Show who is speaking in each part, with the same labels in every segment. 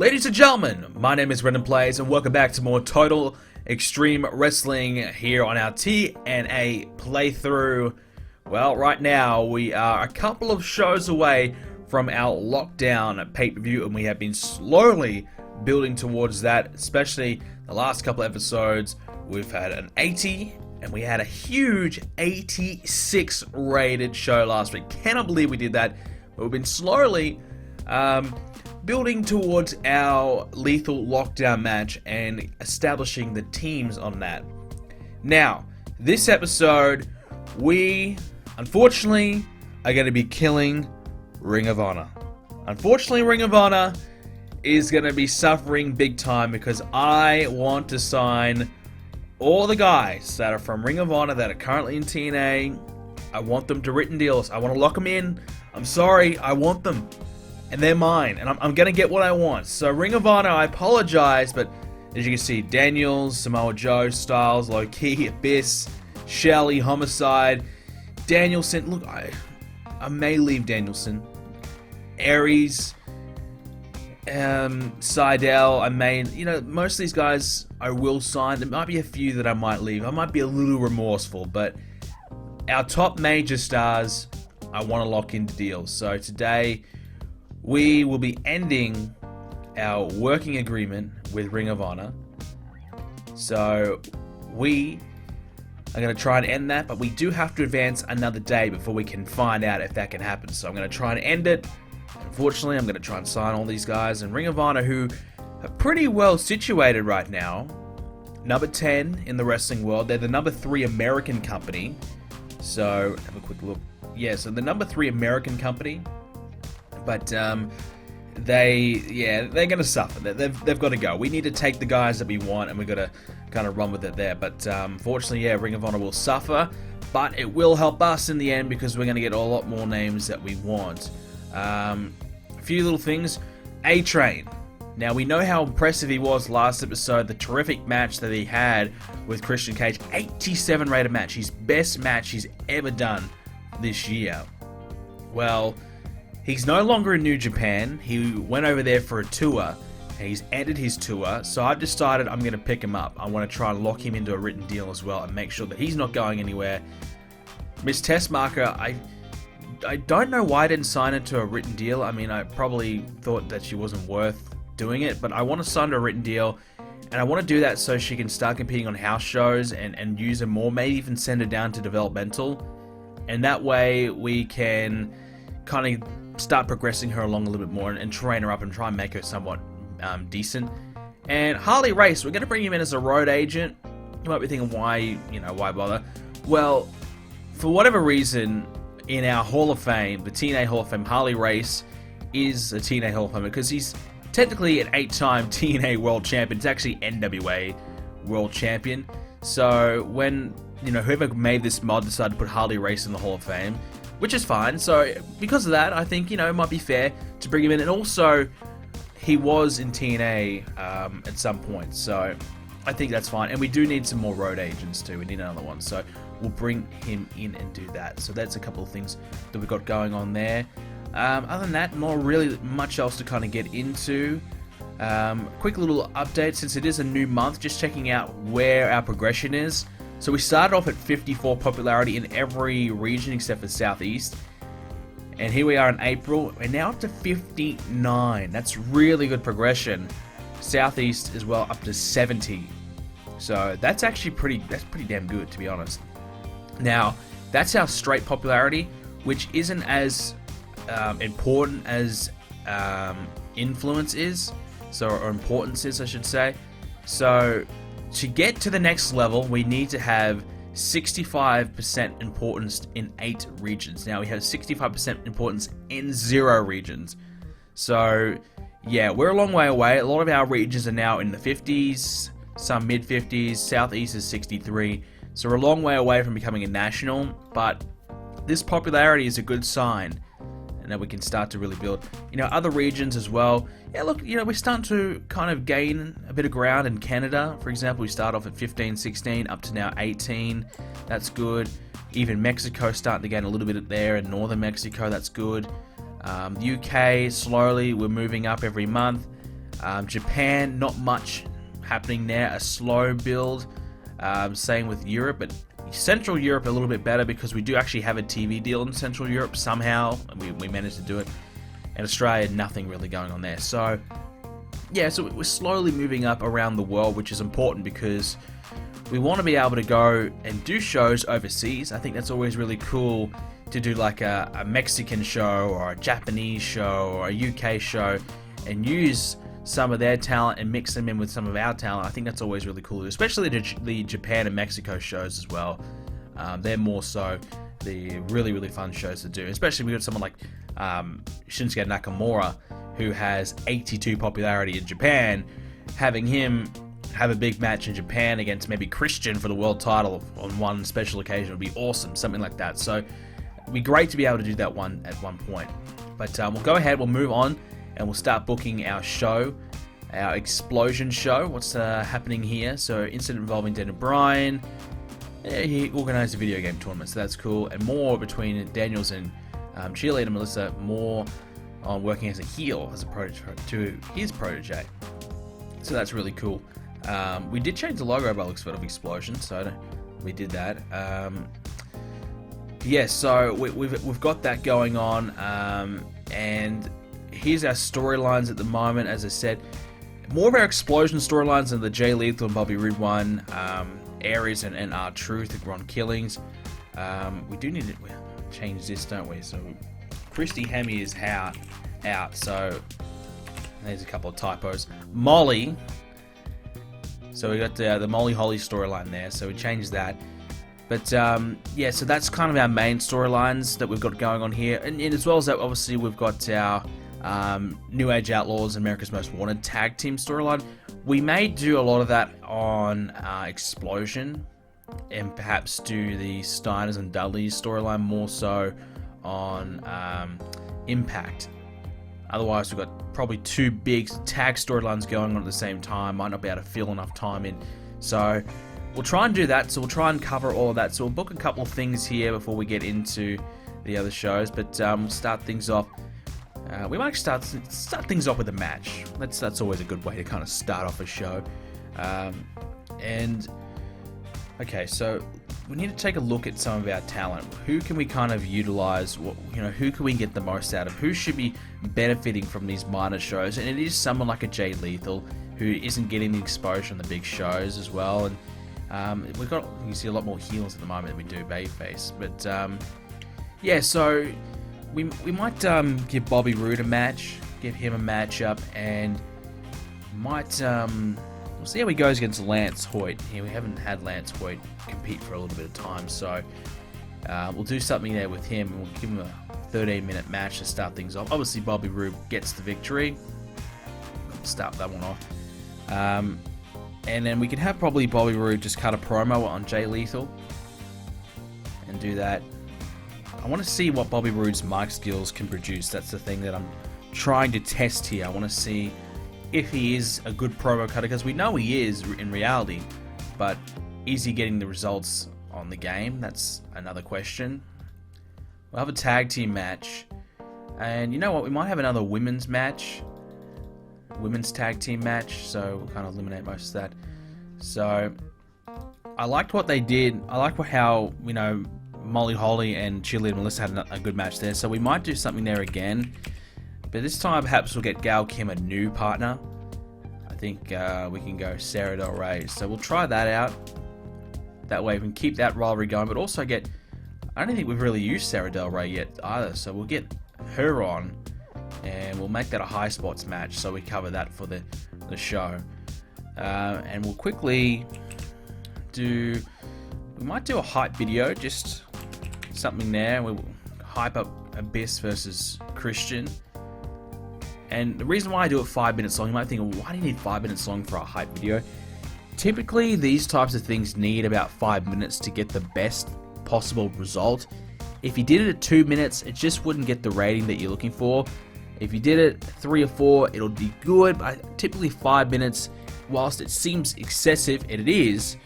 Speaker 1: Ladies and gentlemen, my name is BrendenPlayz and welcome back to more Total Extreme Wrestling here on our TNA playthrough. Well, right now we are a couple of shows away from our lockdown pay-per-view, and we have been slowly building towards that, especially the last couple of episodes. We've had an 80 and we had a huge 86 rated show last week. Cannot believe we did that, but we've been slowly building towards our lethal lockdown match and establishing the teams on that. Now, this episode, we unfortunately are going to be killing Ring of Honor. Unfortunately, Ring of Honor is going to be suffering big time because I want to sign all the guys that are from Ring of Honor that are currently in TNA. I want them to written deals. I want to lock them in. I'm sorry, I want them. And they're mine, and I'm going to get what I want. So Ring of Honor, I apologize, but as you can see, Daniels, Samoa Joe, Styles, Low Key, Abyss, Shelley, Homicide, Danielson. Look, I may leave Danielson. Aries, Seidel, I may, most of these guys I will sign. There might be a few that I might leave. I might be a little remorseful, but our top major stars, I want to lock into deals. So today, we will be ending our working agreement with Ring of Honor. So we are going to try and end that, but we do have to advance another day before we can find out if that can happen. So I'm going to try and end it. Unfortunately, I'm going to try and sign all these guys. And Ring of Honor, who are pretty well situated right now, number 10 in the wrestling world. They're the number 3 American company. So have a quick look. Yeah, so the number 3 American company. But they're going to suffer. They've got to go. We need to take the guys that we want, and we've got to kind of run with it there. But unfortunately, yeah, Ring of Honor will suffer. But it will help us in the end because we're going to get a lot more names that we want. A few little things. A-Train. Now, we know how impressive he was last episode. The terrific match that he had with Christian Cage. 87 rated match. His best match he's ever done this year. Well, he's no longer in New Japan. He went over there for a tour, and he's ended his tour. So I've decided I'm going to pick him up. I want to try and lock him into a written deal as well and make sure that he's not going anywhere. Miss Tessmacher, I don't know why I didn't sign her to a written deal. I mean, I probably thought that she wasn't worth doing it, but I want to sign her a written deal, and I want to do that so she can start competing on house shows and use her more, maybe even send her down to developmental, and that way we can kind of start progressing her along a little bit more and train her up and try and make her somewhat decent. And Harley Race, we're going to bring him in as a road agent. You might be thinking, why bother? Well, for whatever reason, in our Hall of Fame, the TNA Hall of Fame, Harley Race is a TNA Hall of Fame because he's technically an 8-time TNA World Champion. It's actually NWA World Champion. So when, whoever made this mod decided to put Harley Race in the Hall of Fame, which is fine. So because of that, I think, it might be fair to bring him in. And also, he was in TNA at some point. So I think that's fine. And we do need some more road agents too. We need another one. So we'll bring him in and do that. So that's a couple of things that we've got going on there. Other than that, not really much else to kind of get into. Quick little update, since it is a new month, just checking out where our progression is. So we started off at 54 popularity in every region except for Southeast. And here we are in April. We're now up to 59. That's really good progression. Southeast as well, up to 70. So that's actually pretty damn good, to be honest. Now, that's our straight popularity, which isn't as important as influence is, or importance is, I should say. So to get to the next level, we need to have 65% importance in 8 regions. Now we have 65% importance in 0 regions. So yeah, we're a long way away. A lot of our regions are now in the 50s, some mid 50s. Southeast is 63. So we're a long way away from becoming a national, but this popularity is a good sign, and that we can start to really build. Other regions as well. Yeah, look, we're starting to kind of gain a bit of ground in Canada. For example, we start off at 15, 16, up to now 18. That's good. Even Mexico starting to gain a little bit there, in northern Mexico, that's good. UK, slowly, we're moving up every month. Japan, not much happening there, a slow build. Same with Europe, but Central Europe a little bit better because we do actually have a TV deal in Central Europe somehow. We managed to do it. And Australia, nothing really going on there. So, yeah, so we're slowly moving up around the world, which is important because we want to be able to go and do shows overseas. I think that's always really cool to do like a Mexican show or a Japanese show or a UK show and use some of their talent and mix them in with some of our talent. I think that's always really cool, especially the Japan and Mexico shows as well. They're more so the really, really fun shows to do, especially we got someone like Shinsuke Nakamura, who has 82 popularity in Japan. Having him have a big match in Japan against maybe Christian for the world title on one special occasion would be awesome, something like that. So it'd be great to be able to do that one at one point. But we'll go ahead, we'll move on, and we'll start booking our show, our Explosion show. What's happening here? So incident involving Daniel Bryan. He organised a video game tournament, so that's cool. And more between Daniels and cheerleader Melissa, more on working as a heel as a to his protege. So that's really cool. We did change the logo by the looks of Explosion, so we did that. Yeah, so we've got that going on, and here's our storylines at the moment. As I said, more of our Explosion storylines than the Jay Lethal and Bobby Roode one. Aries and R-Truth are on Killings. We do need to change this, don't we? So Christy Hemme is out, so there's a couple of typos. Molly, so we got the Molly Holly storyline there, so we changed that. But yeah, so that's kind of our main storylines that we've got going on here, and as well as that, obviously we've got our New Age Outlaws and America's Most Wanted tag team storyline. We may do a lot of that on Explosion, and perhaps do the Steiners and Dudleys storyline more so on Impact. Otherwise, we've got probably two big tag storylines going on at the same time. Might not be able to fill enough time in. So we'll try and do that. So we'll try and cover all of that. So we'll book a couple of things here before we get into the other shows. But we'll start things off. We might start things off with a match. That's always a good way to kind of start off a show. And okay, so we need to take a look at some of our talent. Who can we kind of utilize? Who can we get the most out of? Who should be benefiting from these minor shows? And it is someone like a Jay Lethal who isn't getting the exposure on the big shows as well. And you see a lot more heels at the moment than we do babyface. But yeah, so we might give Bobby Roode a match, give him a matchup, and might we'll see how he goes against Lance Hoyt. Here we haven't had Lance Hoyt compete for a little bit of time, so we'll do something there with him, and we'll give him a 13-minute match to start things off. Obviously, Bobby Roode gets the victory. Start that one off. And then we can have probably Bobby Roode just cut a promo on Jay Lethal and do that. I want to see what Bobby Roode's mic skills can produce. That's the thing that I'm trying to test here. I want to see if he is a good promo cutter, because we know he is in reality, but is he getting the results on the game? That's another question. We'll have a tag team match, and you know what, we might have another women's match, women's tag team match, so we'll kind of eliminate most of that. So I liked what they did. I like how Molly Holly and Chili and Melissa had a good match there, so we might do something there again. But this time, perhaps we'll get Gail Kim a new partner. I think we can go Sara Del Rey. So we'll try that out. That way we can keep that rivalry going, but also get... I don't think we've really used Sara Del Rey yet either, so we'll get her on, and we'll make that a high spots match, so we cover that for the show. And we'll quickly do... We might do a hype video, just something there. We'll hype up Abyss versus Christian. And the reason why I do it 5 minutes long, you might think, well, why do you need 5 minutes long for a hype video? Typically, these types of things need about 5 minutes to get the best possible result. If you did it at 2 minutes, it just wouldn't get the rating that you're looking for. If you did it 3 or 4, it'll be good, but typically 5 minutes, whilst it seems excessive, and it is,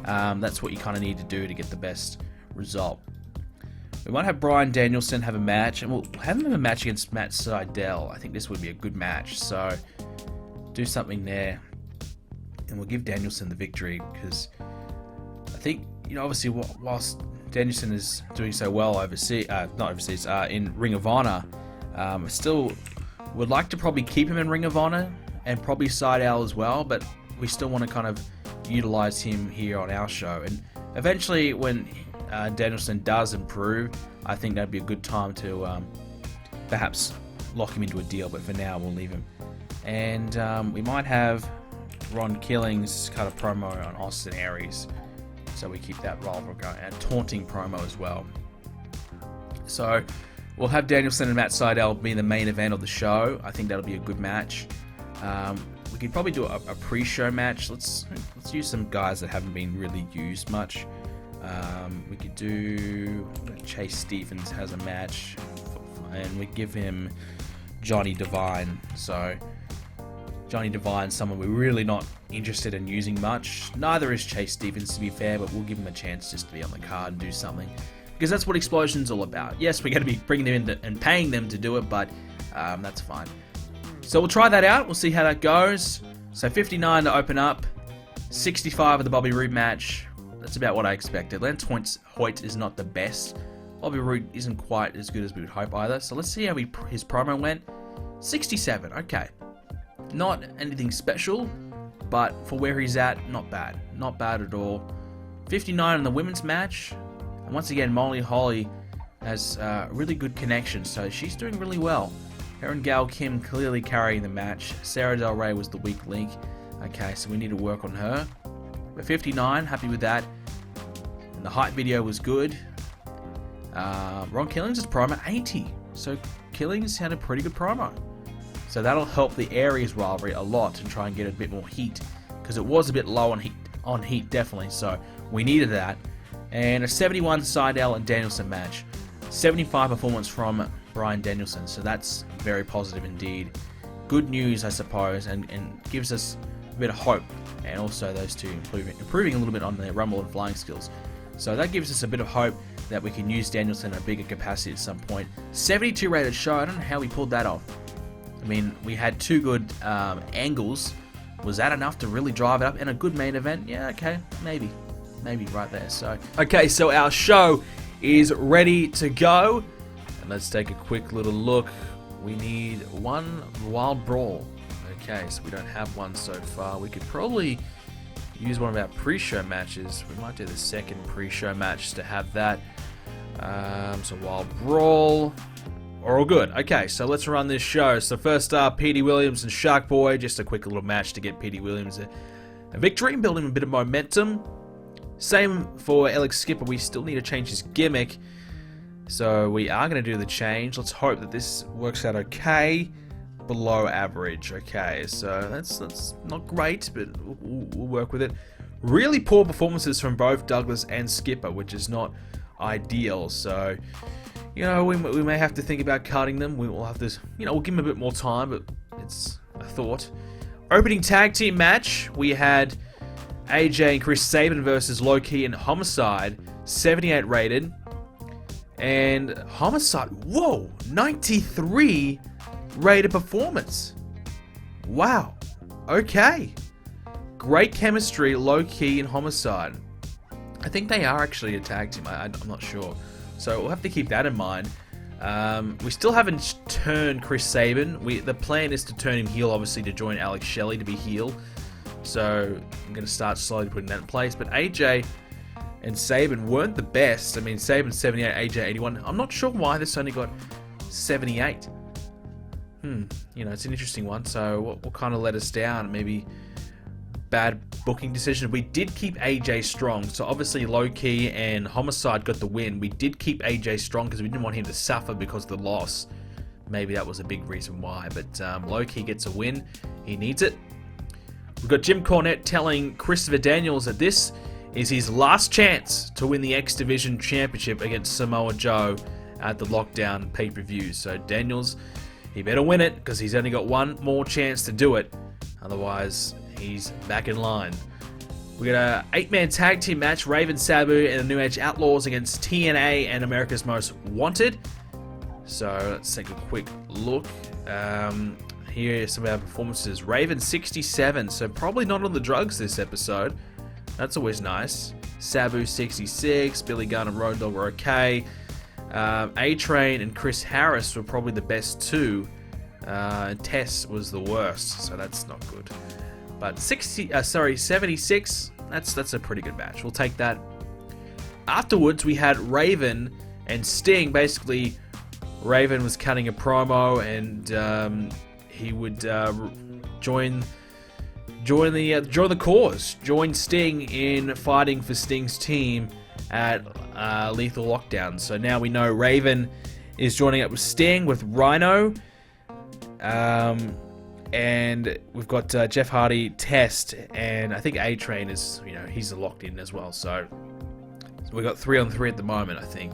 Speaker 1: that's what you kind of need to do to get the best result. We might have Bryan Danielson have a match, and we'll have him have a match against Matt Sydal. I think this would be a good match. So do something there, and we'll give Danielson the victory, because I think, obviously, whilst Danielson is doing so well overseas, in Ring of Honor, still would like to probably keep him in Ring of Honor and probably Seidel as well, but we still want to kind of utilize him here on our show. And eventually, when Danielson does improve, I think that'd be a good time to perhaps lock him into a deal, but for now we'll leave him. And we might have Ron Killings cut a promo on Austin Aries, so we keep that rivalry going, and a taunting promo as well. So we'll have Danielson and Matt Sydal be the main event of the show. I think that'll be a good match. We could probably do a pre-show match. Let's use some guys that haven't been really used much. We could do Chase Stephens has a match, and we give him Johnny Devine. So Johnny Devine's someone we're really not interested in using much. Neither is Chase Stephens, to be fair, but we'll give him a chance just to be on the card and do something, because that's what Explosion's all about. Yes, we're going to be bringing them in and paying them to do it, but that's fine. So we'll try that out. We'll see how that goes. So 59 to open up, 65 of the Bobby Roode match. That's about what I expected. Lance Hoyt is not the best. Bobby Roode isn't quite as good as we would hope either. So let's see how his promo went. 67, okay. Not anything special, but for where he's at, not bad. Not bad at all. 59 in the women's match. And once again, Molly Holly has really good connection, so she's doing really well. Her and Gail Kim clearly carrying the match. Sara Del Rey was the weak link. Okay, so we need to work on her. But 59, happy with that. And the hype video was good. Ron Killings' promo, 80. So Killings had a pretty good promo. So that'll help the Aries rivalry a lot and try and get a bit more heat, because it was a bit low on heat, definitely. So we needed that. And a 71 Seidel and Danielson match. 75 performance from Bryan Danielson, so that's very positive indeed. Good news, I suppose, and gives us a bit of hope, and also those two improving a little bit on their rumble and flying skills. So that gives us a bit of hope that we can use Danielson in a bigger capacity at some point. 72 rated show, I don't know how we pulled that off. I mean, we had two good angles. Was that enough to really drive it up? And a good main event? Yeah, okay, maybe right there. So okay, so our show is ready to go. And let's take a quick little look. We need one Wild Brawl. Okay, so we don't have one so far. We could probably use one of our pre-show matches. We might do the second pre-show match to have that. So Wild Brawl. We're all good. Okay, so let's run this show. So first up, Petey Williams and Shark Boy. Just a quick little match to get Petey Williams a victory and build him a bit of momentum. Same for Alex Skipper. We still need to change his gimmick. So we are going to do the change. Let's hope that this works out okay. Below average. Okay, so that's not great, but we'll work with it. Really poor performances from both Douglas and Skipper, which is not ideal. So, we may have to think about cutting them. We will have to, we'll give them a bit more time, but it's a thought. Opening tag team match, we had AJ and Chris Sabin versus Low-Key and Homicide, 78 rated. And Homicide, 93 rated performance. Wow. Okay. Great chemistry, Low-Key and Homicide. I think they are actually a tag team. I'm not sure. So we'll have to keep that in mind. We still haven't turned Chris Sabin. The plan is to turn him heel, obviously, to join Alex Shelley to be heel. So I'm going to start slowly putting that in place. But AJ and Sabin weren't the best. I mean, Sabin 78, AJ 81. I'm not sure why this only got 78. It's an interesting one. So what kind of let us down? Maybe bad booking decision. We did keep AJ strong. So obviously Low-Key and Homicide got the win. We did keep AJ strong because we didn't want him to suffer because of the loss. Maybe that was a big reason why. But Low-Key gets a win. He needs it. We've got Jim Cornette telling Christopher Daniels that this is his last chance to win the X Division Championship against Samoa Joe at the Lockdown pay-per-view. So Daniels, he better win it because he's only got one more chance to do it. Otherwise, he's back in line. We got a 8-man tag team match, Raven, Sabu, and the New Age Outlaws against TNA and America's Most Wanted. So let's take a quick look. here are some of our performances. Raven 67, so probably not on the drugs this episode. That's always nice. Sabu 66, Billy Gunn and Roode were okay. A-Train and Chris Harris were probably the best two. Tess was the worst, so that's not good. But 76, that's a pretty good match. We'll take that. Afterwards, we had Raven and Sting. Basically, Raven was cutting a promo, and he would join the cause, join Sting in fighting for Sting's team at Lethal Lockdown. So now we know Raven is joining up with Sting with Rhino, and we've got Jeff Hardy, Test, and I think A-Train is, he's locked in as well. So we've got 3-on-3 at the moment, I think.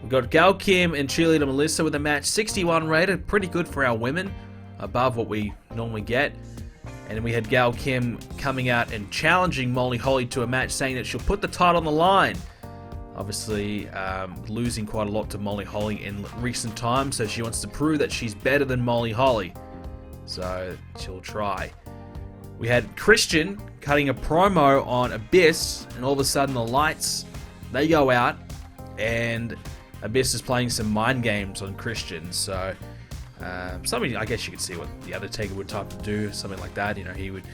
Speaker 1: We've got Gail Kim and cheerleader Melissa with a match, 61 rated, pretty good for our women, above what we normally get. And then we had Gail Kim coming out and challenging Molly Holly to a match, saying that she'll put the title on the line. Obviously, losing quite a lot to Molly Holly in recent times, so she wants to prove that she's better than Molly Holly. So she'll try. We had Christian cutting a promo on Abyss, and all of a sudden the lights, they go out, and Abyss is playing some mind games on Christian. So something I guess you could see what the Undertaker would type to do, something like that. He would,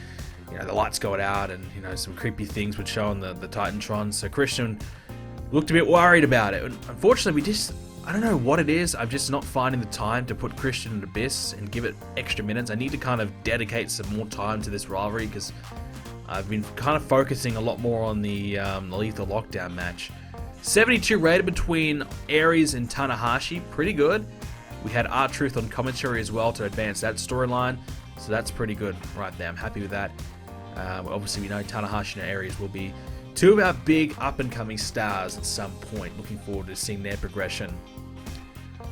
Speaker 1: the lights going out, and some creepy things would show on the Titantron. So Christian looked a bit worried about it. Unfortunately, I don't know what it is. I'm just not finding the time to put Christian and Abyss and give it extra minutes. I need to kind of dedicate some more time to this rivalry, because I've been kind of focusing a lot more on the Lethal Lockdown match. 72 rated between Aries and Tanahashi, pretty good. We had R-Truth on commentary as well to advance that storyline, so that's pretty good right there. I'm happy with that. Obviously, we know Tanahashi and Aries will be two of our big up-and-coming stars at some point. Looking forward to seeing their progression.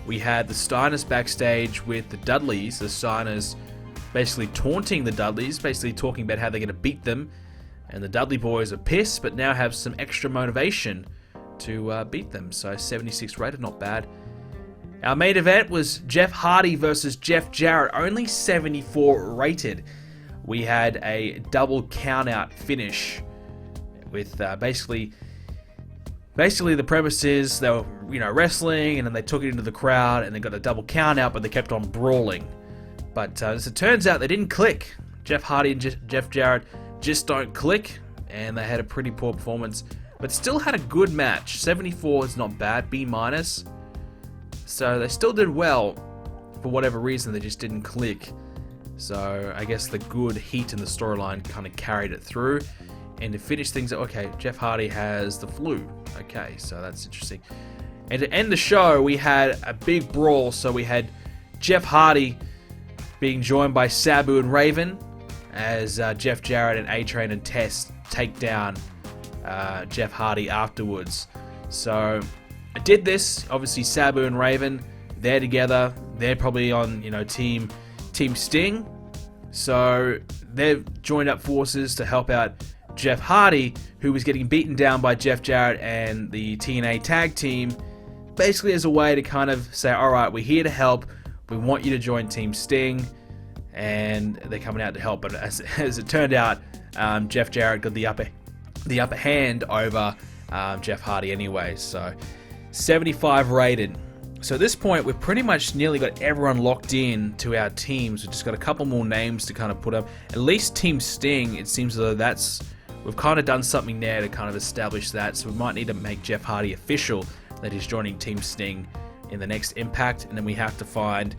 Speaker 1: We had the Steiners backstage with the Dudleys. The Steiners basically taunting the Dudleys, basically talking about how they're going to beat them. And the Dudley boys are pissed, but now have some extra motivation to beat them. So 76 rated, not bad. Our main event was Jeff Hardy versus Jeff Jarrett, only 74 rated. We had a double count-out finish with basically the premise is they were wrestling, and then they took it into the crowd, and they got a double count-out, but they kept on brawling. But as it turns out, they didn't click. Jeff Hardy and Jeff Jarrett just don't click, and they had a pretty poor performance, but still had a good match. 74 is not bad, B-. So they still did well. For whatever reason, they just didn't click. So I guess the good heat in the storyline kind of carried it through. And to finish things up, okay, Jeff Hardy has the flu. Okay, so that's interesting. And to end the show, we had a big brawl. So we had Jeff Hardy being joined by Sabu and Raven as Jeff Jarrett and A-Train and Test take down Jeff Hardy afterwards. So I did this. Obviously, Sabu and Raven, they're together. They're probably on, Team Sting. So they've joined up forces to help out Jeff Hardy, who was getting beaten down by Jeff Jarrett and the TNA tag team, basically as a way to kind of say, alright, we're here to help, we want you to join Team Sting, and they're coming out to help. But as it turned out, Jeff Jarrett got the upper hand over Jeff Hardy anyway. So 75 rated. So at this point, we've pretty much nearly got everyone locked in to our teams. We've just got a couple more names to kind of put up. At least Team Sting, it seems as though we've kind of done something there to kind of establish that. So we might need to make Jeff Hardy official that he's joining Team Sting in the next Impact. And then we have to find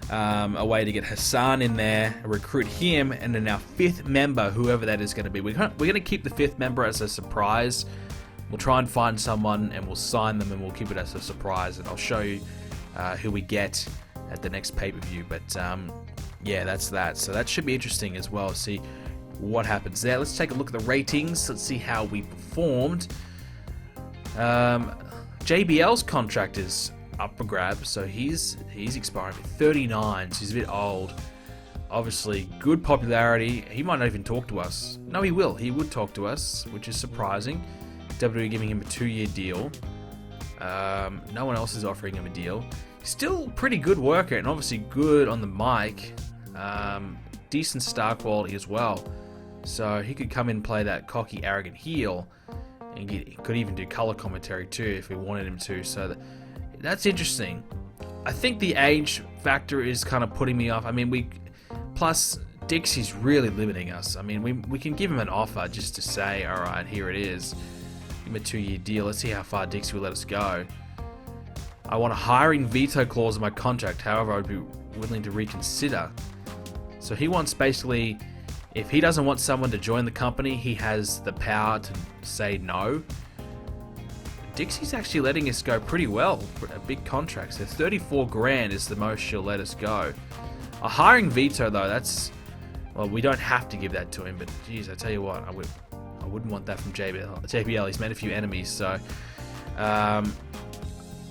Speaker 1: a way to get Hassan in there, recruit him, and then our fifth member, whoever that is going to be. We're going to keep the fifth member as a surprise. We'll try and find someone, and we'll sign them, and we'll keep it as a surprise. And I'll show you who we get at the next pay-per-view. But yeah, that's that. So that should be interesting as well. See what happens there. Let's take a look at the ratings. Let's see how we performed. JBL's contract is up for grabs, so he's expiring at 39, so he's a bit old. Obviously, good popularity. He might not even talk to us. No, he will. He would talk to us, which is surprising. WWE giving him a 2-year deal. No one else is offering him a deal. Still pretty good worker, and obviously good on the mic. decent star quality as well. So he could come in and play that cocky, arrogant heel. And he could even do color commentary too if we wanted him to. So that's interesting. I think the age factor is kind of putting me off. I mean, plus Dixie's really limiting us. I mean, we can give him an offer just to say, all right, here it is. Give him a 2-year deal. Let's see how far Dixie will let us go. I want a hiring veto clause in my contract. However, I would be willing to reconsider. So he wants basically, if he doesn't want someone to join the company, he has the power to say no. Dixie's actually letting us go pretty well for a big contract. So 34 grand is the most she'll let us go. A hiring veto though, that's, well, we don't have to give that to him, but geez, I tell you what, I wouldn't want that from JBL. He's made a few enemies, so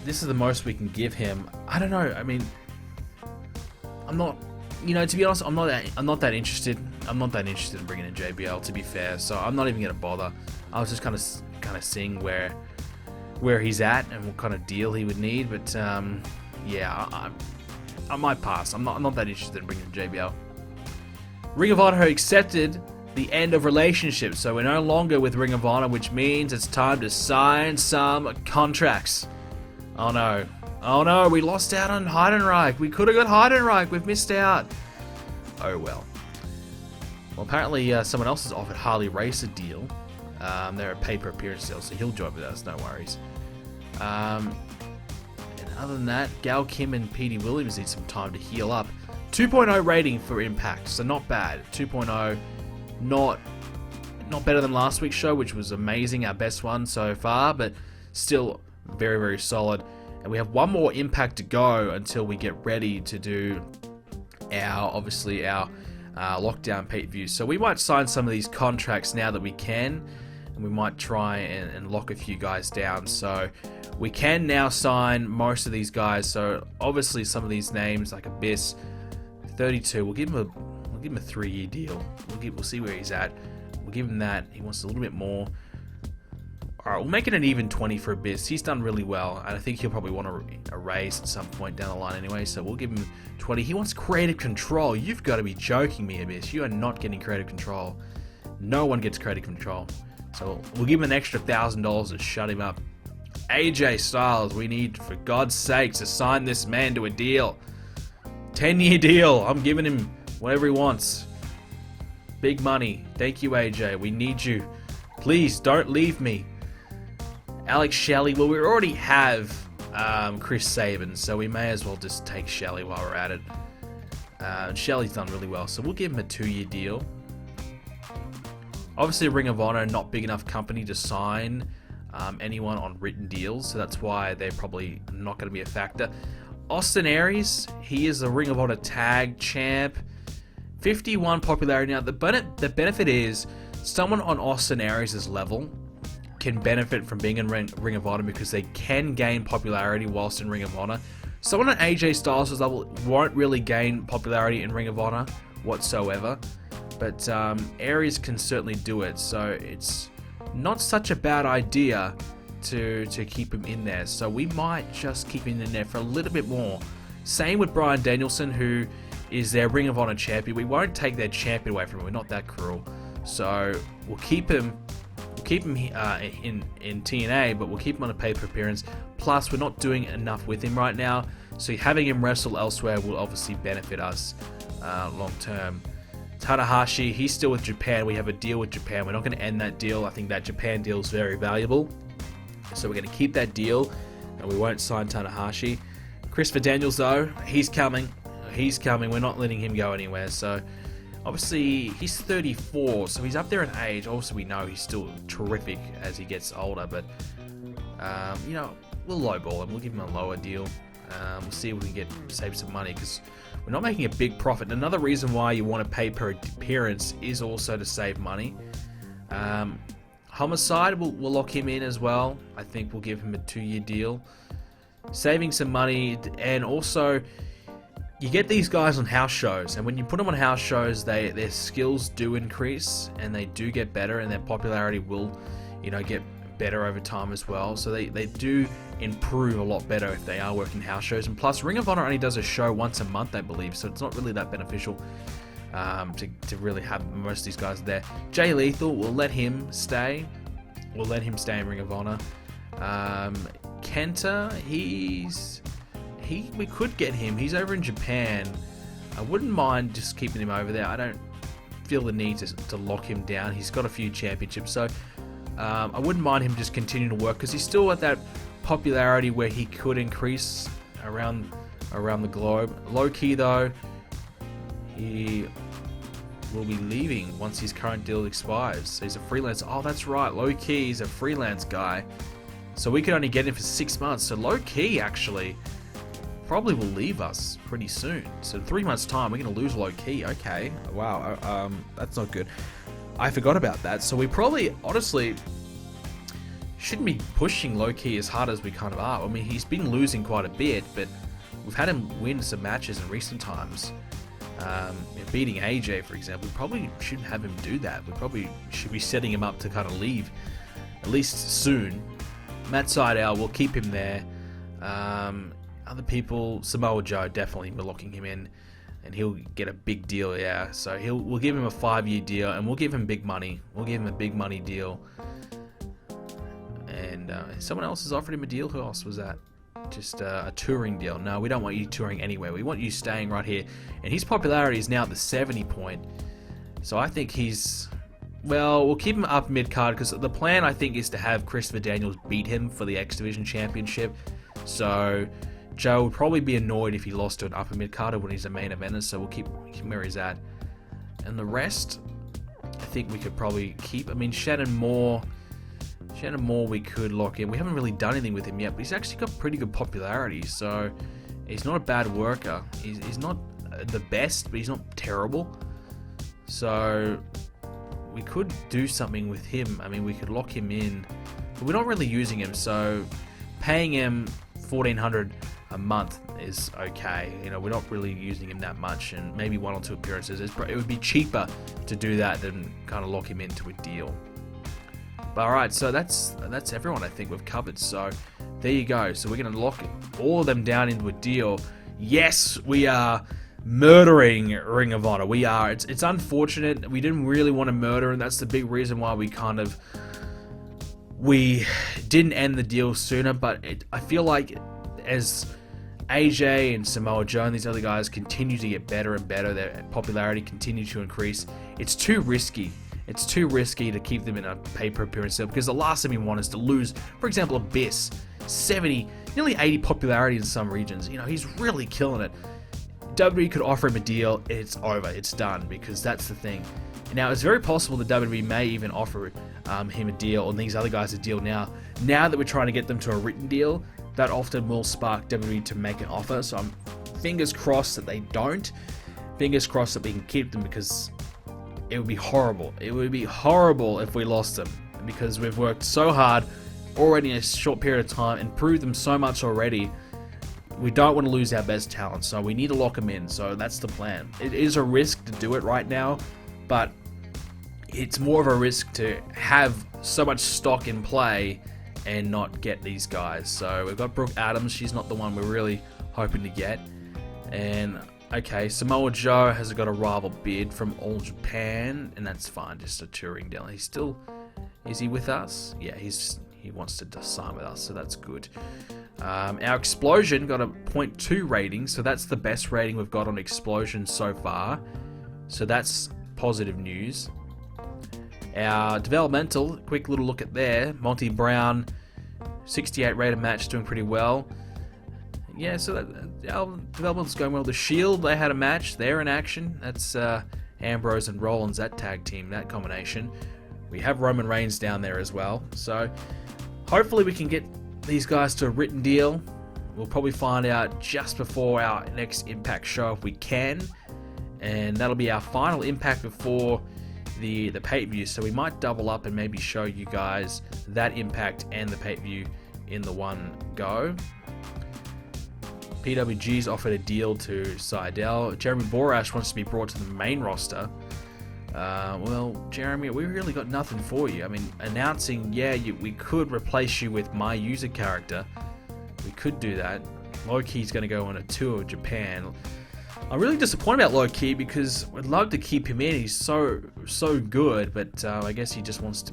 Speaker 1: this is the most we can give him. I don't know. I mean, I'm not, to be honest, I'm not that interested. I'm not that interested in bringing in JBL, to be fair. So I'm not even gonna bother. I was just kind of seeing where he's at and what kind of deal he would need. But yeah, I might pass. I'm not that interested in bringing in JBL. Ring of Honor accepted the end of relationships, so we're no longer with Ring of Honor, which means it's time to sign some contracts. Oh no, we lost out on Heidenreich. We could have got Heidenreich. We've missed out. Oh well. Well, apparently someone else has offered Harley Race a deal. They're a pay-per appearance deal, so he'll join with us, no worries. And other than that, Gail Kim and Petey Williams need some time to heal up. 2.0 rating for Impact, so not bad. 2.0, not better than last week's show, which was amazing, our best one so far, but still very, very solid. And we have one more Impact to go until we get ready to do our lockdown pay-per-view. So we might sign some of these contracts now that we can, and we might try and lock a few guys down. So we can now sign most of these guys. So obviously some of these names like Abyss, 32, we'll give him a 3-year deal. We'll see where he's at. We'll give him that. He wants a little bit more. Alright, we'll make it an even 20 for Abyss. He's done really well, and I think he'll probably want a raise at some point down the line anyway, so we'll give him 20. He wants creative control. You've got to be joking me, Abyss. You are not getting creative control. No one gets creative control. So we'll give him an extra $1,000 to shut him up. AJ Styles, we need, for God's sakes, to sign this man to a deal. 10-year deal. I'm giving him whatever he wants. Big money. Thank you, AJ. We need you. Please, don't leave me. Alex Shelley. Well, we already have Chris Sabin, so we may as well just take Shelley while we're at it. Shelley's done really well, so we'll give him a 2-year deal. Obviously, Ring of Honor, not big enough company to sign anyone on written deals, so that's why they're probably not going to be a factor. Austin Aries, he is a Ring of Honor tag champ. 51 popularity. Now, the benefit is someone on Austin Aries' level can benefit from being in Ring of Honor because they can gain popularity whilst in Ring of Honor. Someone on AJ Styles' level won't really gain popularity in Ring of Honor whatsoever, but Aries can certainly do it, so it's not such a bad idea to keep him in there. So we might just keep him in there for a little bit more. Same with Bryan Danielson, who is their Ring of Honor champion. We won't take their champion away from him. We're not that cruel. So we'll keep him in TNA, but we'll keep him on a pay-per appearance. Plus, we're not doing enough with him right now, so having him wrestle elsewhere will obviously benefit us long term. Tanahashi, he's still with Japan. We have a deal with Japan. We're not going to end that deal. I think that Japan deal is very valuable, so we're going to keep that deal, and we won't sign Tanahashi. Christopher Daniels, though, he's coming. We're not letting him go anywhere. So obviously he's 34, so he's up there in age. Obviously we know he's still terrific as he gets older, but we'll lowball him. We'll give him a lower deal. We'll see if we can save some money, because we're not making a big profit. And another reason why you want to pay per appearance is also to save money. Homicide, we'll lock him in as well. I think we'll give him a 2-year deal, saving some money. And also, you get these guys on house shows, and when you put them on house shows, their skills do increase, and they do get better, and their popularity will, get better over time as well. So they do improve a lot better if they are working house shows. And plus, Ring of Honor only does a show once a month, I believe, so it's not really that beneficial to really have most of these guys there. Jay Lethal, we'll let him stay. We'll let him stay in Ring of Honor. Kenta, we could get him. He's over in Japan. I wouldn't mind just keeping him over there. I don't feel the need to lock him down. He's got a few championships, so I wouldn't mind him just continuing to work, because he's still at that popularity where he could increase around the globe. Low key though, he will be leaving once his current deal expires. So he's a freelance. Oh, that's right. Low key, he's a freelance guy. So we could only get him for 6 months. So low key actually probably will leave us pretty soon. So in 3 months time, we're going to lose low key. Okay. Wow. That's not good. I forgot about that. So we probably, honestly, shouldn't be pushing low key as hard as we kind of are. I mean, he's been losing quite a bit, but we've had him win some matches in recent times. Beating AJ, for example, we probably shouldn't have him do that. We probably should be setting him up to kind of leave, at least soon. Matt Sydal, we'll keep him there. Other people, Samoa Joe, definitely we're locking him in, and he'll get a big deal, yeah. So we'll give him a 5-year deal, and we'll give him big money. We'll give him a big money deal. And someone else has offered him a deal. Who else was that? Just a touring deal. No, we don't want you touring anywhere. We want you staying right here. And his popularity is now at the 70 point. So I think we'll keep him up mid-card, because the plan, I think, is to have Christopher Daniels beat him for the X Division Championship. So Joe would probably be annoyed if he lost to an upper mid-carder when he's a main eventer, so we'll keep him where he's at. And the rest, I think we could probably keep. I mean, Shannon Moore we could lock in. We haven't really done anything with him yet, but he's actually got pretty good popularity, so he's not a bad worker. He's not the best, but he's not terrible. So we could do something with him. I mean, we could lock him in, but we're not really using him, so paying him $1,400 a month is okay. You know, we're not really using him that much, and maybe 1 or 2 appearances. It would be cheaper to do that than kind of lock him into a deal. But alright, so that's everyone I think we've covered. So there you go. So we're going to lock all of them down into a deal. Yes, we are murdering Ring of Honor. We are. It's unfortunate. We didn't really want to murder, and that's the big reason why we didn't end the deal sooner. But I feel like as AJ and Samoa Joe and these other guys continue to get better and better, their popularity continues to increase, it's too risky. It's too risky to keep them in a pay-per-appearance deal, because the last thing we want is to lose, for example, Abyss, 70, nearly 80 popularity in some regions. You know, he's really killing it. WWE could offer him a deal, it's over, it's done, because that's the thing. Now, it's very possible that WWE may even offer him a deal, and these other guys a deal now. Now that we're trying to get them to a written deal, that often will spark WWE to make an offer, so I'm fingers crossed that they don't. Fingers crossed that we can keep them, because it would be horrible. It would be horrible if we lost them, because we've worked so hard already in a short period of time and proved them so much already. We don't want to lose our best talent, so we need to lock them in. So that's the plan. It is a risk to do it right now, but it's more of a risk to have so much stock in play and not get these guys. So we've got Brooke Adams. She's not the one we're really hoping to get. And okay, Samoa Joe has got a rival bid from All Japan, and that's fine, just a touring deal. He's still, is he with us? Yeah, he wants to sign with us, so that's good. Our Explosion got a 0.2 rating, so that's the best rating we've got on Explosion so far. So that's positive news. Our Developmental, quick little look at there. Monty Brown, 68 rated match, doing pretty well. Yeah, so our Developmental's going well. The Shield, they had a match. They're in action. That's Ambrose and Rollins, that tag team, that combination. We have Roman Reigns down there as well. So hopefully we can get these guys to a written deal. We'll probably find out just before our next Impact show if we can. And that'll be our final Impact before the pay-per-view. So we might double up and maybe show you guys that Impact and the pay-per-view in the one go. PWG's offered a deal to Sydal. Jeremy Borash wants to be brought to the main roster. Well, Jeremy, we really got nothing for you. I mean, announcing, yeah, we could replace you with my user character. We could do that. Low-Key's going to go on a tour of Japan. I'm really disappointed about Low-Key because we'd love to keep him in. He's so good, but I guess he just wants to...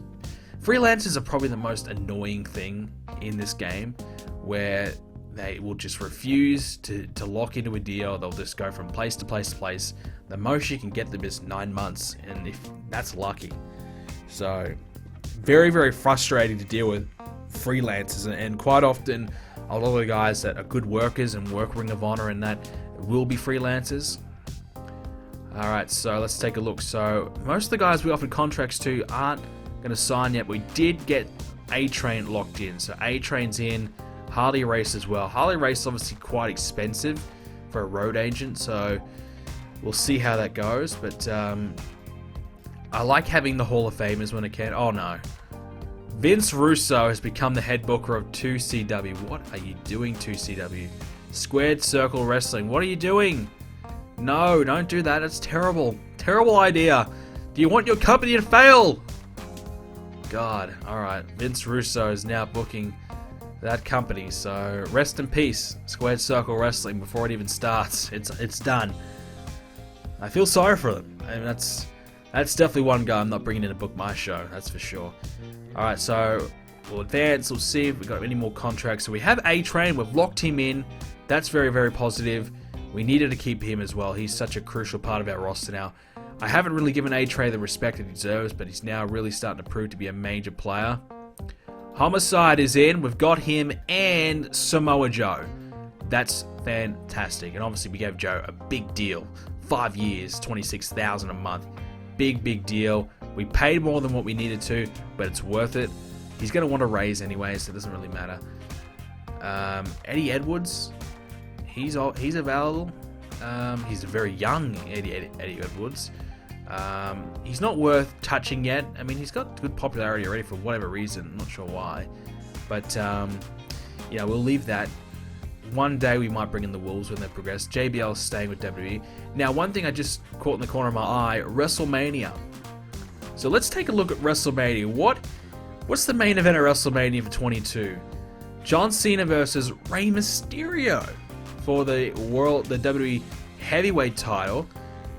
Speaker 1: Freelancers are probably the most annoying thing in this game, where they will just refuse to lock into a deal. They'll just go from place to place to place. The most you can get them is 9 months, and if that's lucky. So, very, very frustrating to deal with freelancers, and quite often, a lot of the guys that are good workers and work Ring of Honor and that will be freelancers. Alright, so let's take a look. So, most of the guys we offered contracts to aren't going to sign yet. We did get A-Train locked in. So, A-Train's in. Harley Race as well. Harley Race is obviously quite expensive for a road agent, so we'll see how that goes. But I like having the Hall of Famers when it can. Oh no. Vince Russo has become the head booker of 2CW. What are you doing, 2CW? Squared Circle Wrestling. What are you doing? No, don't do that. It's terrible. Terrible idea. Do you want your company to fail? God. Alright. Vince Russo is now booking that company, so rest in peace, Squared Circle Wrestling. Before it even starts, it's done. I feel sorry for them. I mean, that's definitely one guy I'm not bringing in to book my show, that's for sure. Alright, so we'll advance, we'll see if we've got any more contracts. So we have A-Train, we've locked him in. That's very, very positive. We needed to keep him as well. He's such a crucial part of our roster now. I haven't really given A-Train the respect he deserves, but he's now really starting to prove to be a major player. Homicide is in. We've got him and Samoa Joe. That's fantastic. And obviously we gave Joe a big deal. 5 years, $26,000 a month. Big deal. We paid more than what we needed to, but it's worth it. He's going to want to raise anyway, so it doesn't really matter. Eddie Edwards, he's available. He's a very young Eddie Edwards. He's not worth touching yet. I mean, he's got good popularity already for whatever reason. I'm not sure why. But, yeah, we'll leave that. One day we might bring in the Wolves when they progress. JBL is staying with WWE. Now, one thing I just caught in the corner of my eye, WrestleMania. So let's take a look at WrestleMania. What's the main event of WrestleMania for 22? John Cena versus Rey Mysterio for the WWE Heavyweight title.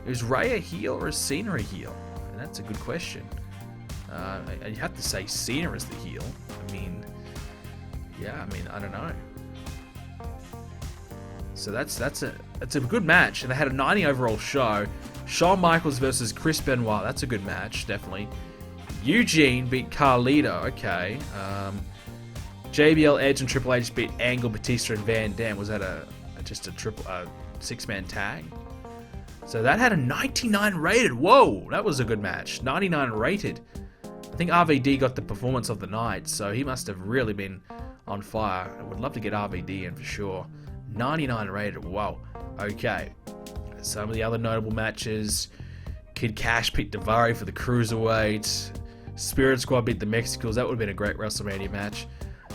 Speaker 1: Is Rey a heel or is Cena a heel? And that's a good question. You have to say Cena is the heel. I mean, I don't know. So that's a good match, and they had a 90 overall show. Shawn Michaels versus Chris Benoit. That's a good match, definitely. Eugene beat Carlito. Okay. JBL, Edge, and Triple H beat Angle, Batista, and Van Dam. Was that just a six-man tag? So that had a 99 rated. Whoa, that was a good match. 99 rated. I think RVD got the performance of the night, so he must have really been on fire. I would love to get RVD in for sure. 99 rated. Wow. Okay. Some of the other notable matches. Kid Cash beat Daivari for the Cruiserweight. Spirit Squad beat the Mexicals. That would have been a great WrestleMania match.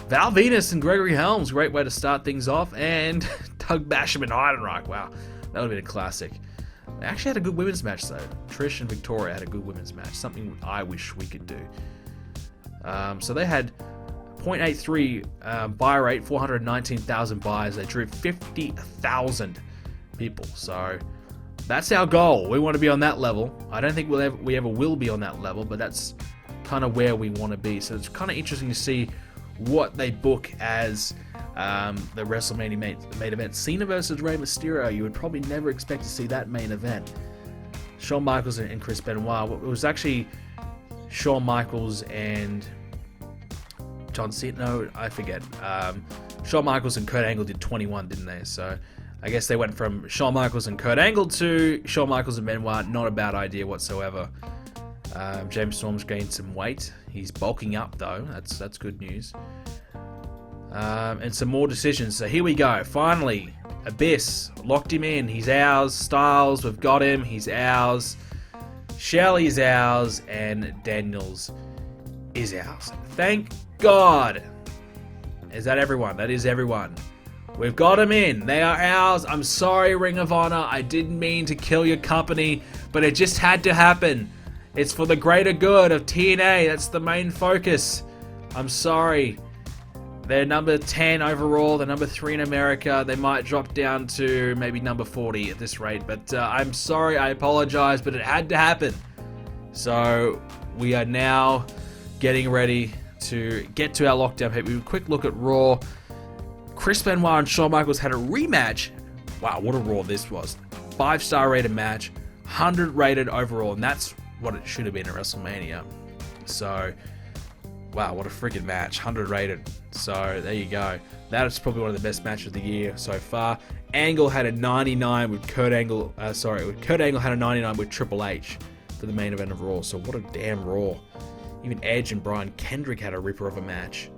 Speaker 1: Val Venus and Gregory Helms. Great way to start things off. And Doug Basham and Heidenreich. Wow. That would have been a classic. They actually had a good women's match though. Trish and Victoria had a good women's match. Something I wish we could do. So they had 0.83 buy rate, 419,000 buys. They drew 50,000 people. So that's our goal. We want to be on that level. I don't think we ever will be on that level, but that's kind of where we want to be. So it's kind of interesting to see what they book as the WrestleMania main event. Cena versus Rey Mysterio. You would probably never expect to see that main event. Shawn Michaels and Chris Benoit. It was actually Shawn Michaels and John Cena. No, I forget. Shawn Michaels and Kurt Angle did 21, didn't they? So I guess they went from Shawn Michaels and Kurt Angle to Shawn Michaels and Benoit. Not a bad idea whatsoever. James Storm's gained some weight. He's bulking up though. That's good news. And some more decisions. So here we go. Finally, Abyss locked him in. He's ours. Styles, we've got him. He's ours. Shelley is ours, and Daniels is ours. Thank God. Is that everyone? That is everyone. We've got them in. They are ours. I'm sorry, Ring of Honor. I didn't mean to kill your company, but it just had to happen. It's for the greater good of TNA. That's the main focus. I'm sorry. They're number 10 overall. They're number 3 in America. They might drop down to maybe number 40 at this rate. But I'm sorry. I apologize. But it had to happen. So we are now getting ready to get to our lockdown pay. Quick look at Raw. Chris Benoit and Shawn Michaels had a rematch. Wow, what a Raw this was. 5-star rated match. 100 rated overall. And that's what it should have been at WrestleMania. So, wow, what a freaking match. 100 rated. So, there you go. That is probably one of the best matches of the year so far. Angle had a 99 with Kurt Angle. Kurt Angle had a 99 with Triple H for the main event of Raw. So, what a damn Raw. Even Edge and Brian Kendrick had a ripper of a match.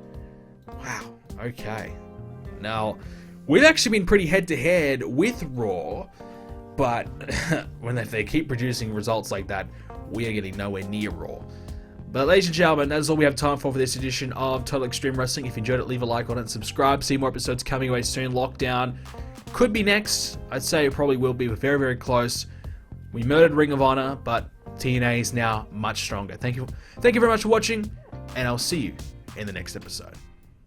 Speaker 1: Wow, okay. Now, we've actually been pretty head-to-head with Raw, but when they keep producing results like that, we are getting nowhere near Raw. But ladies and gentlemen, that's all we have time for this edition of Total Extreme Wrestling. If you enjoyed it, leave a like on it and subscribe. See more episodes coming away soon. Lockdown could be next. I'd say it probably will be. We're very, very close. We murdered Ring of Honor, but TNA is now much stronger. Thank you very much for watching, and I'll see you in the next episode.